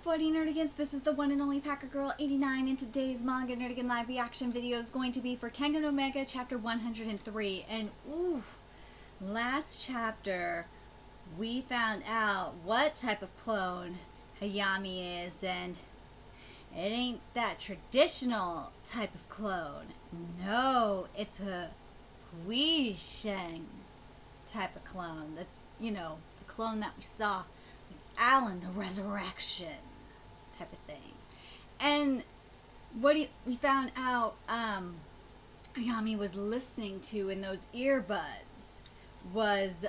Buddy Nerdigans? This is the one and only Packer Girl 89, and today's manga Nerdigan live reaction video is going to be for Kengan Omega chapter 103. And ooh, last chapter we found out what type of clone Hayami is, and it ain't that traditional type of clone. No, it's a Huisheng type of clone. The clone that we saw with Alan, the Resurrection type of thing. And what we found out Hayami was listening to in those earbuds was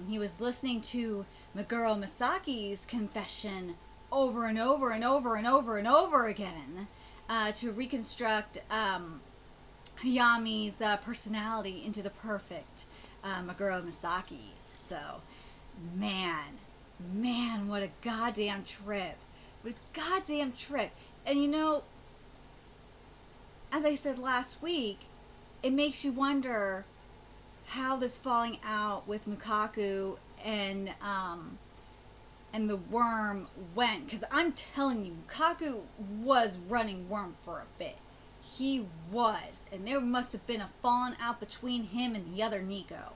he was listening to Meguro Masaki's confession over and over and over and over and over again to reconstruct Hayami's personality into the perfect Meguro Masaki. So, man, what a goddamn trip. What a goddamn trip. And you know, as I said last week, it makes you wonder how this falling out with Mukaku and the worm went. Because I'm telling you, Mukaku was running worm for a bit. He was. And there must have been a falling out between him and the other Nico.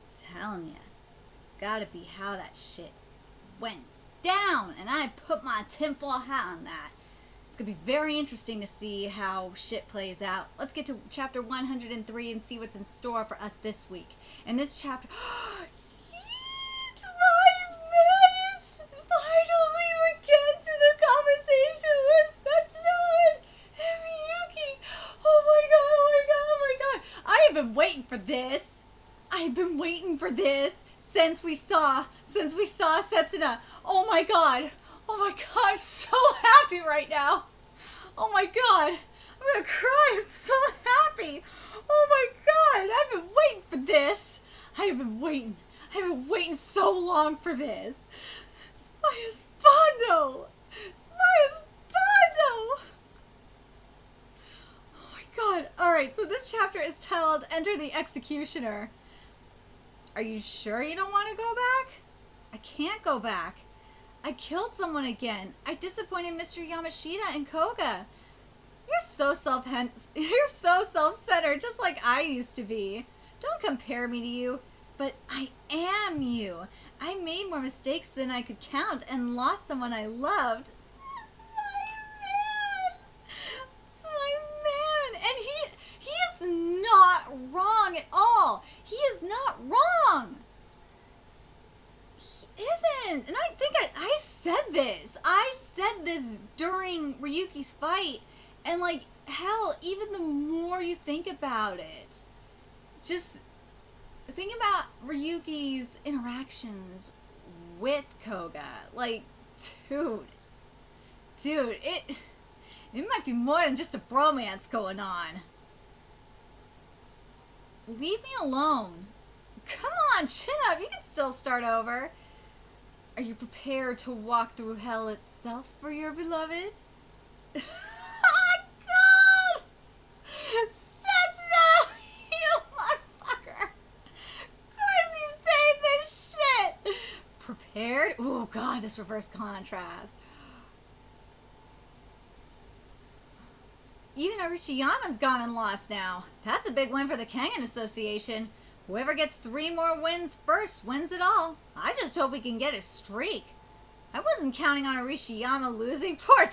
I'm telling you. It's gotta be how that shit went down. And I put my tinfoil hat on that. It's gonna be very interesting to see how shit plays out. Let's get to chapter 103 and see what's in store for us this week. In this chapter... Finally, we're getting to the conversation with Setsuno and Miyuki. Oh my god. I have been waiting for this. I've been waiting for this since we saw Setsuna. Oh my god, I'm so happy right now. Oh my god, I'm gonna cry, I'm so happy. Oh my god, I've been waiting for this. I've been waiting so long for this. It's my Espondo. Oh my god. Alright, so this chapter is titled Enter the Executioner. Are you sure you don't want to go back? I can't go back. I killed someone again. I disappointed Mr. Yamashita and Koga. You're so self-centered, just like I used to be. Don't compare me to you, but I am you. I made more mistakes than I could count and lost someone I loved. That's my man. And he is not wrong at all. He is not wrong. He isn't. And I think I said this. I said this during Ryuki's fight. And like, hell, even the more you think about it, just think about Ryuki's interactions with Koga. Like, dude, it might be more than just a bromance going on. Leave me alone. Come on, chin up. You can still start over. Are you prepared to walk through hell itself for your beloved? Oh, God! Setsuna! You motherfucker! Of course you say this shit! Prepared? Oh, God, this reverse contrast. Even Arishiyama's gone and lost now. That's a big win for the Kengan Association. Whoever gets 3 more wins first wins it all. I just hope we can get a streak. I wasn't counting on Arishiyama losing. Poor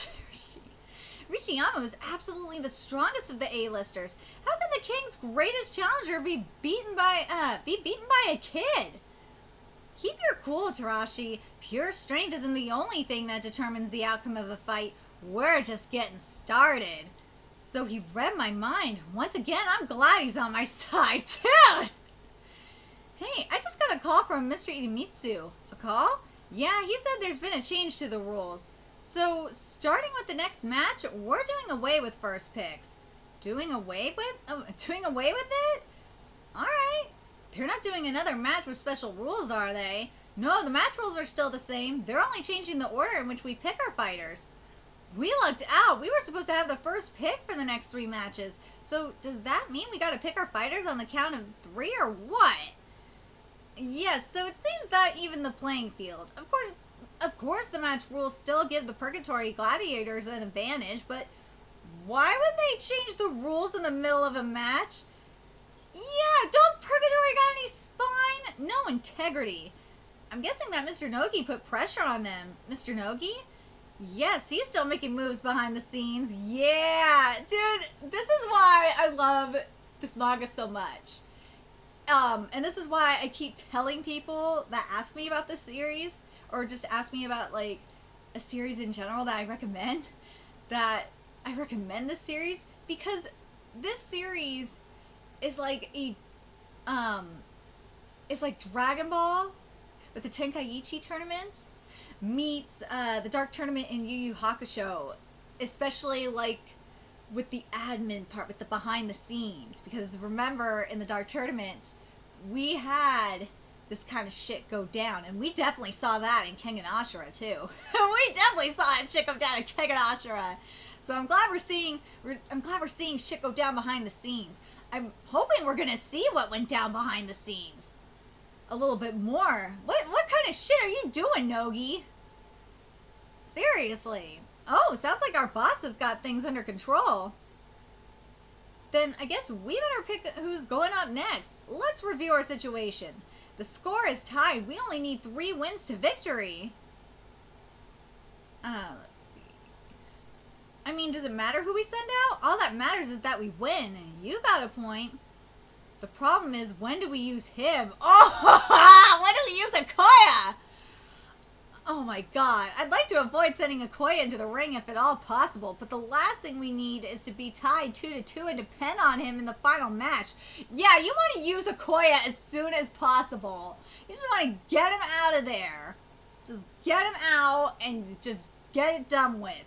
Arishiyama was absolutely the strongest of the A-listers. How can the King's greatest challenger be beaten by a kid? Keep your cool, Tarashi. Pure strength isn't the only thing that determines the outcome of a fight. We're just getting started. So he read my mind. Once again, I'm glad he's on my side, dude! Hey, I just got a call from Mr. Idemitsu. A call? Yeah, he said there's been a change to the rules. So, starting with the next match, we're doing away with first picks. Doing away with it? Alright. They're not doing another match with special rules, are they? No, the match rules are still the same. They're only changing the order in which we pick our fighters. We lucked out. We were supposed to have the first pick for the next 3 matches. So, does that mean we gotta pick our fighters on the count of 3 or what? Yes, so it seems that even the playing field. Of course, of course the match rules still give the Purgatory Gladiators an advantage, but why would they change the rules in the middle of a match? Yeah, don't Purgatory got any spine? No integrity. I'm guessing that Mr. Nogi put pressure on them. Mr. Nogi? Yes, he's still making moves behind the scenes. Yeah, dude, this is why I love this manga so much. And this is why I keep telling people that ask me about this series, or just ask me about, like, a series in general that I recommend, this series, because this series is like a, it's like Dragon Ball with the Tenkaichi tournament meets the Dark Tournament in Yu Yu Hakusho, especially, like, with the admin part, with the behind the scenes, because remember, in the Dark Tournament, we had this kind of shit go down, and we definitely saw that in Kengan Ashura, too. We definitely saw that shit go down in Kengan Ashura. So I'm glad we're seeing shit go down behind the scenes. I'm hoping we're gonna see what went down behind the scenes a little bit more. What kind of shit are you doing, Nogi? Seriously. Oh, sounds like our boss has got things under control. Then I guess we better pick who's going up next. Let's review our situation. The score is tied. We only need 3 wins to victory. Let's see. I mean, does it matter who we send out? All that matters is that we win. You got a point. The problem is, when do we use him? Oh, when do we use Okoye? Oh my god. I'd like to avoid sending Okoye into the ring if at all possible, but the last thing we need is to be tied 2-2 and depend on him in the final match. Yeah, you want to use Okoye as soon as possible. You just want to get him out of there. Just get him out and just get it done with.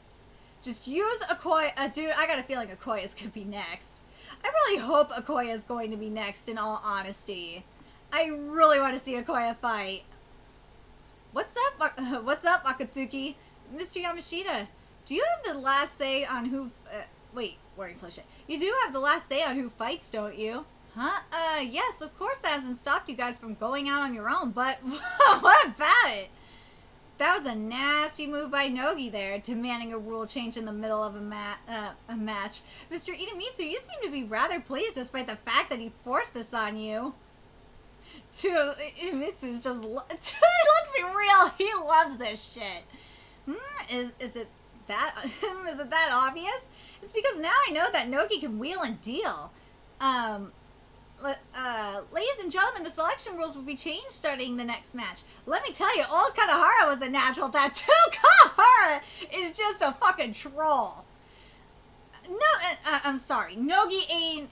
Just use Okoye. Dude, I got a feeling Okoye is going to be next. I really hope Okoye is going to be next, in all honesty. I really want to see Okoye fight. What's up, Akatsuki? Mr. Yamashita, do you have the last say on who... wait, wearing slow shit. You do have the last say on who fights, don't you? Huh? Yes, of course that hasn't stopped you guys from going out on your own, but what about it? That was a nasty move by Nogi there, demanding a rule change in the middle of a match. Mr. Idemitsu, you seem to be rather pleased despite the fact that he forced this on you. Dude, Idemitsu's just... Dude, let's be real, he loves this shit. Is it that... is it that obvious? It's because now I know that Nogi can wheel and deal. Ladies and gentlemen, the selection rules will be changed starting the next match. Let me tell you, old Kanahara was a natural at that too. Kanahara is just a fucking troll. No, I'm sorry. Nogi ain't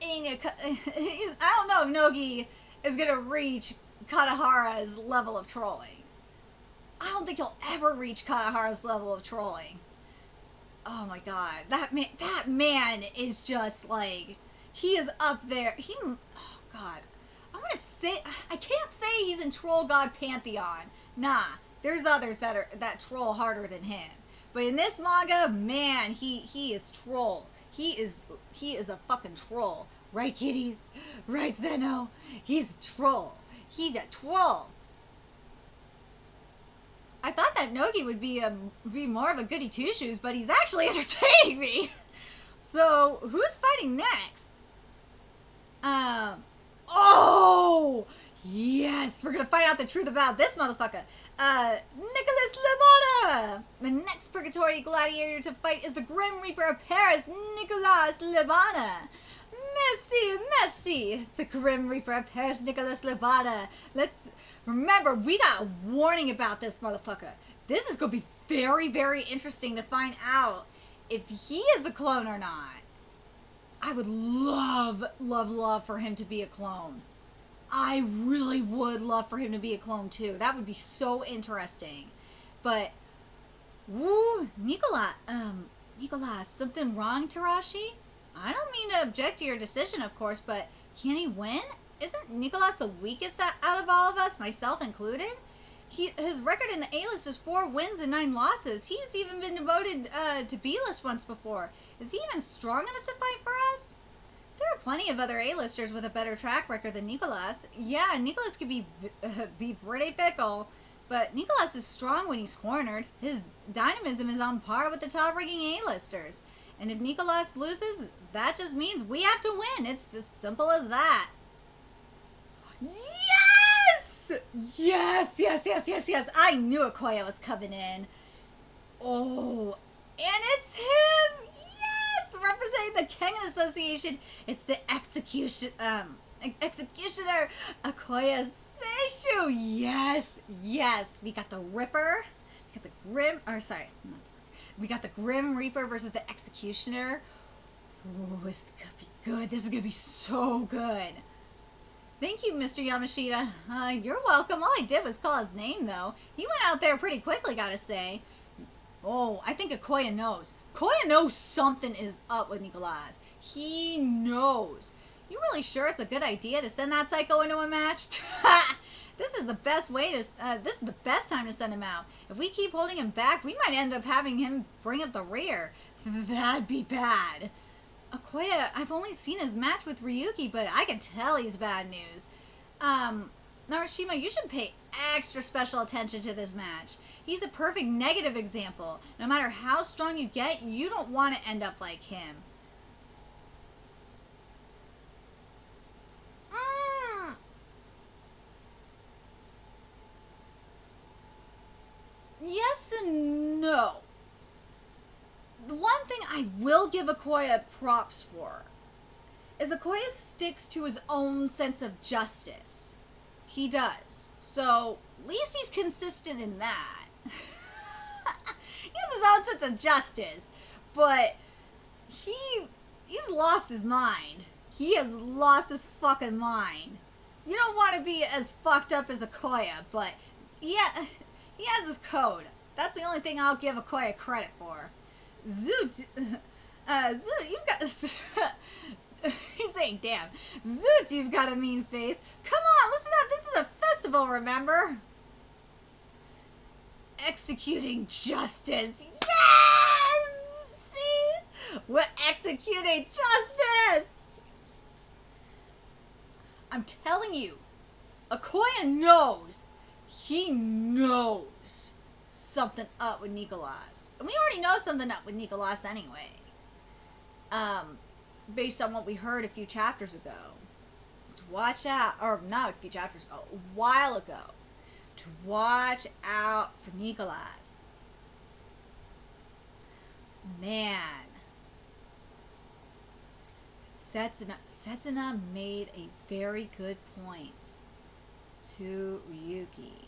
I don't know if Nogi is gonna reach Kanahara's level of trolling. I don't think he'll ever reach Kanahara's level of trolling. Oh my god, that man is just like... He is up there. Oh, God. I'm going to say... I can't say he's in Troll God Pantheon. Nah. There's others that troll harder than him. But in this manga, man, he is troll. He is a fucking troll. Right, kiddies? Right, Zeno? He's a troll. He's a troll. I thought that Nogi would be more of a goody two-shoes, but he's actually entertaining me. So, who's fighting next? Oh! Yes! We're gonna find out the truth about this motherfucker. Nicholas Lebana! The next Purgatory Gladiator to fight is the Grim Reaper of Paris, Nicholas Lebana. Merci! The Grim Reaper of Paris, Nicholas Lebana. Remember, we got a warning about this motherfucker. This is gonna be very, very interesting to find out if he is a clone or not. I would love for him to be a clone. I really would love for him to be a clone too. That would be so interesting. But, woo, Nicolas, something wrong, Tarashi? I don't mean to object to your decision, of course, but can he win? Isn't Nicolas the weakest out of all of us, myself included? His record in the A-list is 4 wins and 9 losses. He's even been demoted to B-list once before. Is he even strong enough to fight for us? There are plenty of other A-listers with a better track record than Nicolas. Yeah, Nicolas could be pretty fickle. But Nicholas is strong when he's cornered. His dynamism is on par with the top-ranking A-listers. And if Nicholas loses, that just means we have to win. It's as simple as that. Yes! Yes. I knew Okoye was coming in. Oh, and it's him! Yes! Representing the Kengan Association, it's the executioner, Okoye Seishu. Yes. We got the Ripper. We got the Grim, or sorry, not the Ripper. We got the Grim Reaper versus the Executioner. Ooh, this is gonna be good. This is gonna be so good. Thank you, Mr. Yamashita. You're welcome. All I did was call his name, though. He went out there pretty quickly, gotta say. Oh, I think Okoye knows. Okoye knows something is up with Nicholas. He knows. You really sure it's a good idea to send that psycho into a match? This is the best way to. This is the best time to send him out. If we keep holding him back, we might end up having him bring up the rear. That'd be bad. Okoye, I've only seen his match with Ryuki, but I can tell he's bad news. Narashima, you should pay extra special attention to this match. He's a perfect negative example. No matter how strong you get, you don't want to end up like him. Yes and no. The one thing I will give Okoye props for is Okoye sticks to his own sense of justice. He does. So, at least he's consistent in that. He has his own sense of justice. But he's lost his mind. He has lost his fucking mind. You don't want to be as fucked up as Okoye, but he has his code. That's the only thing I'll give Okoye credit for. Zoot, you've got this. He's saying, damn. Zoot, you've got a mean face. Come on, listen up. This is a festival, remember? Executing justice. Yes! See? We're executing justice! I'm telling you, Okoye knows. He knows something up with Nicholas. And we already know something up with Nicholas anyway. Based on what we heard a few chapters ago. Just watch out, or not a few chapters ago, a while ago. To watch out for Nicholas. Man. Setsuna made a very good point to Ryuki.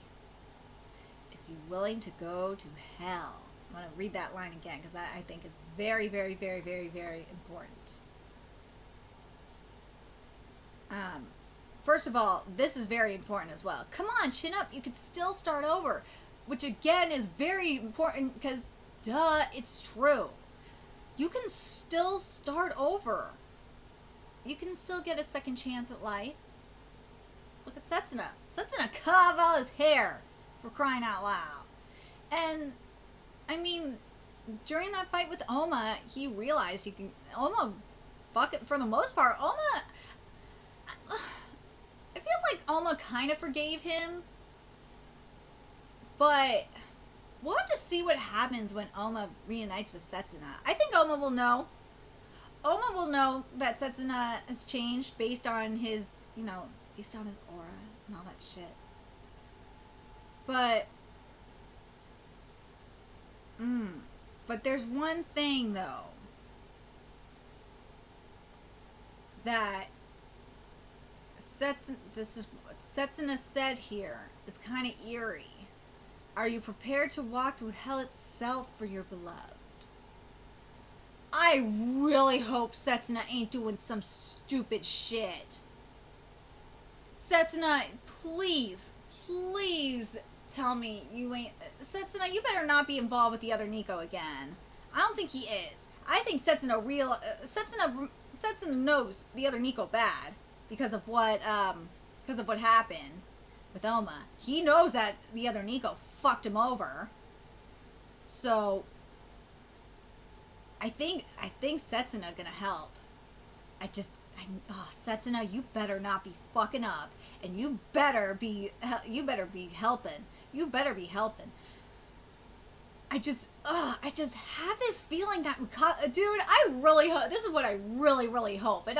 Is he willing to go to hell? I'm going to read that line again because that I think is very, very, very, very, very important. First of all, this is very important as well. Come on, chin up. You could still start over. Which again is very important because, duh, it's true. You can still start over. You can still get a second chance at life. Look at Setsuna. Setsuna cut off all his hair, for crying out loud. And, I mean, during that fight with Oma, he realized he can... Oma, fuck it, for the most part, Oma... It feels like Oma kind of forgave him. But, we'll have to see what happens when Oma reunites with Setsuna. I think Oma will know. Oma will know that Setsuna has changed based on his, you know, based on his aura and all that shit. But there's one thing, though, that Setsuna said here is kind of eerie. Are you prepared to walk through hell itself for your beloved? I really hope Setsuna ain't doing some stupid shit. Setsuna, please tell me you ain't... Setsuna, you better not be involved with the other Nico again. I don't think he is. I think Setsuna Setsuna knows the other Nico bad because of what happened with Oma. He knows that the other Nico fucked him over. So I think Setsuna gonna help. Setsuna, you better not be fucking up, and you better be helping, You better be helping. I just have this feeling that dude, I really hope, this is what I really, really hope, and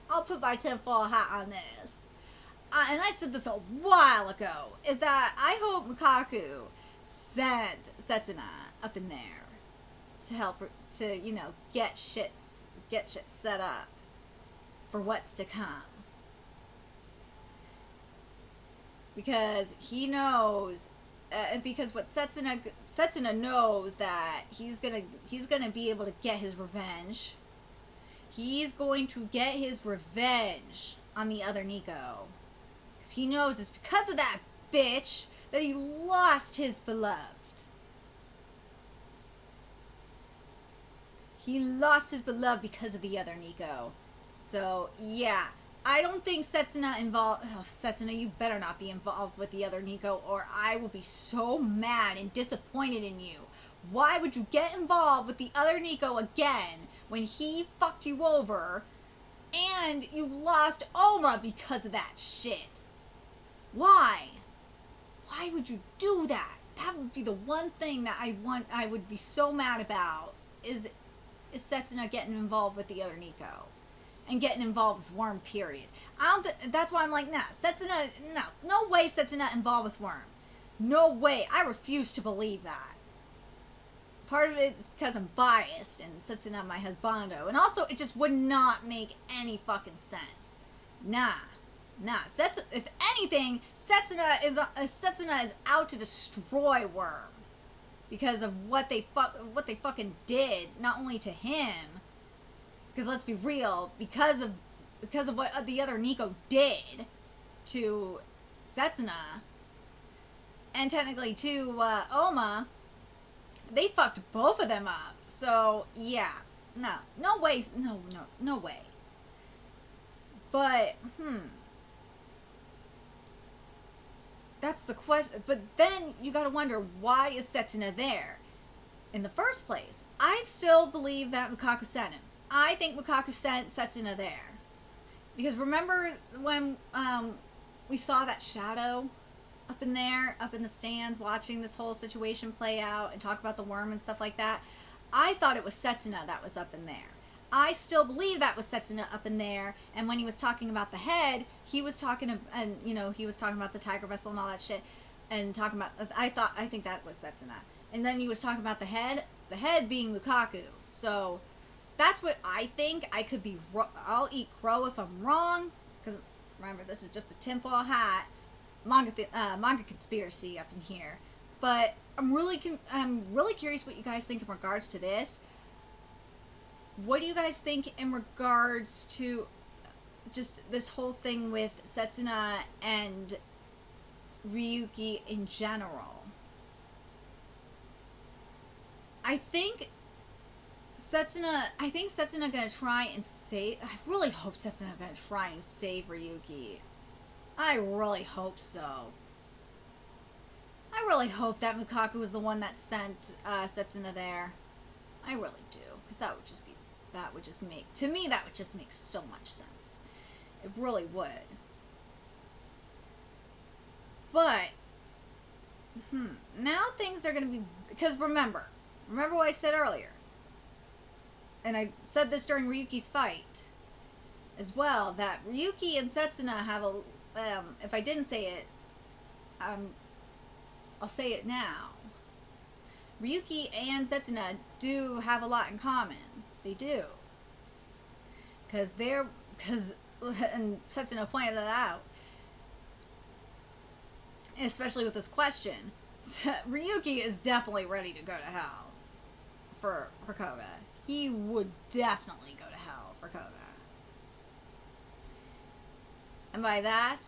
I'll put my tinfoil hat on this, and I said this a while ago, is that I hope Mukaku sent Setsuna up in there to help her, to, you know, get shit set up for what's to come. Because he knows, and because what Setsuna knows that he's gonna be able to get his revenge. He's going to get his revenge on the other Nico. Because he knows it's because of that bitch that he lost his beloved. He lost his beloved because of the other Nico. So, yeah. I don't think Setsuna involved... Oh, Setsuna, you better not be involved with the other Nico, or I will be so mad and disappointed in you. Why would you get involved with the other Nico again when he fucked you over and you lost Oma because of that shit? Why? Why would you do that? That would be the one thing that I would be so mad about, is Setsuna getting involved with the other Nico. And getting involved with Worm, period. That's why I'm like, nah, Setsuna, no way Setsuna involved with Worm. No way. I refuse to believe that. Part of it is because I'm biased and Setsuna my husbando. And also, it just would not make any fucking sense. Nah. If anything, Setsuna is out to destroy Worm. Because of what they fucking did, not only to him, because let's be real, because of what the other Nico did to Setsuna, and technically to Oma, they fucked both of them up. So yeah, no way, no way. But that's the question. But then you gotta wonder, why is Setsuna there in the first place? I still believe that Mukaku sent him. I think Mukaku sent Setsuna there. Because remember when we saw that shadow up in there, up in the stands, watching this whole situation play out and talk about the worm and stuff like that? I thought it was Setsuna that was up in there. I still believe that was Setsuna up in there. And when he was talking about the head, he was talking, and you know, he was talking about the tiger vessel and all that shit, and talking about, I think that was Setsuna. And then he was talking about the head being Mukaku. So that's what I think. I could be, I'll eat crow if I'm wrong, because remember, this is just a tinfoil hat manga conspiracy up in here. But I'm really curious what you guys think in regards to this. What do you guys think in regards to just this whole thing with Setsuna and Ryuki in general? I think Setsuna gonna try and save... I really hope Setsuna gonna try and save Ryuki. I really hope so. I really hope that Mukaku was the one that sent Setsuna there. I really do. Because that would just make... To me, that would just make so much sense. It really would. But... now things are gonna be... Because remember what I said earlier. And I said this during Ryuki's fight as well, that Ryuki and Setsuna have a, if I didn't say it, I'll say it now. Ryuki and Setsuna do have a lot in common. They do. And Setsuna pointed that out, especially with this question. Ryuki is definitely ready to go to hell for Koga. He would definitely go to hell for Koga. And by that,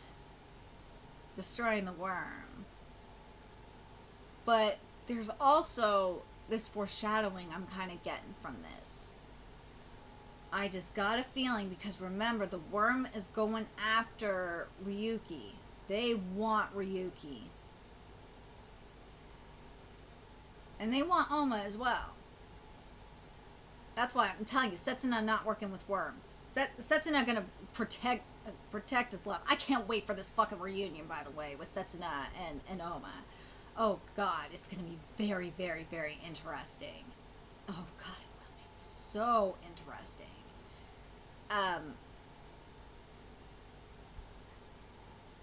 destroying the worm. But there's also this foreshadowing I'm kind of getting from this. I just got a feeling, because remember, the worm is going after Ryuki. They want Ryuki. And they want Oma as well. That's why I'm telling you, Setsuna not working with Worm. Setsuna gonna protect his love. I can't wait for this fucking reunion, by the way, with Setsuna and Oma. Oh God, it's going to be very, very, very interesting. Oh God, it will be so interesting.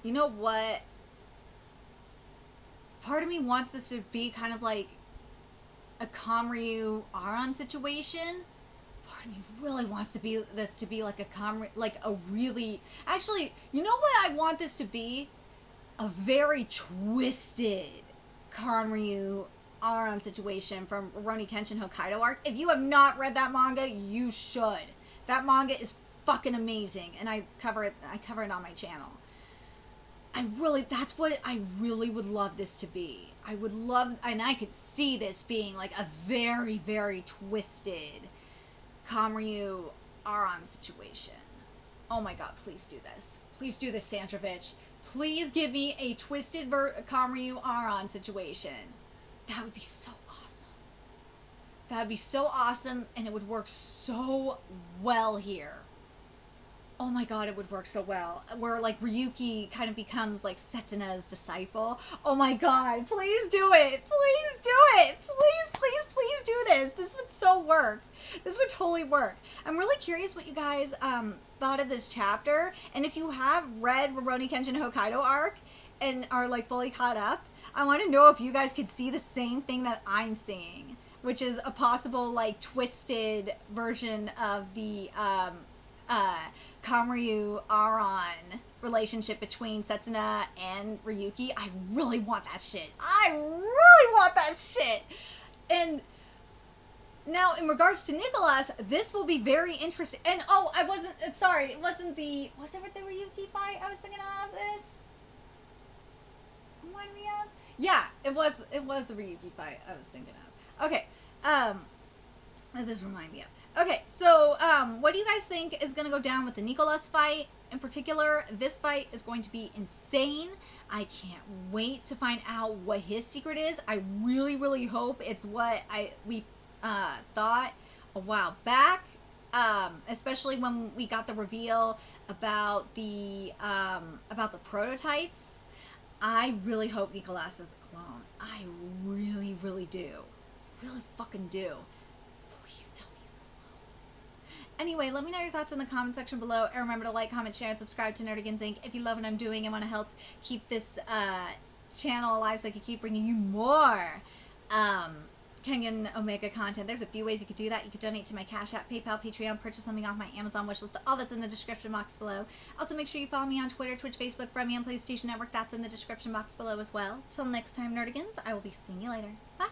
You know what? Part of me wants this to be kind of like a Kamryu Aron situation. Part of me really wants this to be like a actually, you know what I want this to be? A very twisted Kamryu Aron situation from Rurouni Kenshin Hokkaido arc. If you have not read that manga, you should. That manga is fucking amazing, and I cover it on my channel. That's what I really would love this to be. I would love, and I could see this being like a very, very twisted Kamryu Aron situation. Oh my God, please do this. Please do this, Sandrovich. Please give me a twisted Kamryu Aron situation. That would be so awesome. That would be so awesome, and it would work so well here. Oh my God, it would work so well. Where like Ryuki kind of becomes like Setsuna's disciple. Oh my God, please do it. Please do it. Please, please, please do this. This would so work. This would totally work. I'm really curious what you guys thought of this chapter. And if you have read Rurouni Kenshin Hokkaido arc and are like fully caught up, I want to know if you guys could see the same thing that I'm seeing, which is a possible like twisted version of the Kamryu Aron relationship between Setsuna and Ryuki. I really want that shit. I really want that shit. And now, in regards to Nicholas, this will be very interesting. And oh, I wasn't sorry. It wasn't the was it the Ryuki fight I was thinking of this? Remind me of? Yeah, it was the Ryuki fight I was thinking of. Okay, this remind me of. Okay, so, what do you guys think is going to go down with the Nicholas fight? In particular, this fight is going to be insane. I can't wait to find out what his secret is. I really, really hope it's what we thought a while back, especially when we got the reveal about the prototypes. I really hope Nicholas is a clone. I really, really do. Really fucking do. Anyway, let me know your thoughts in the comment section below. And remember to like, comment, share, and subscribe to Nerdigans Inc. if you love what I'm doing and want to help keep this channel alive so I can keep bringing you more Kengan Omega content. There's a few ways you could do that. You could donate to my Cash App, PayPal, Patreon, purchase something off my Amazon wishlist. All that's in the description box below. Also, make sure you follow me on Twitter, Twitch, Facebook, Friend Me on PlayStation Network. That's in the description box below as well. Till next time, Nerdigans, I will be seeing you later. Bye!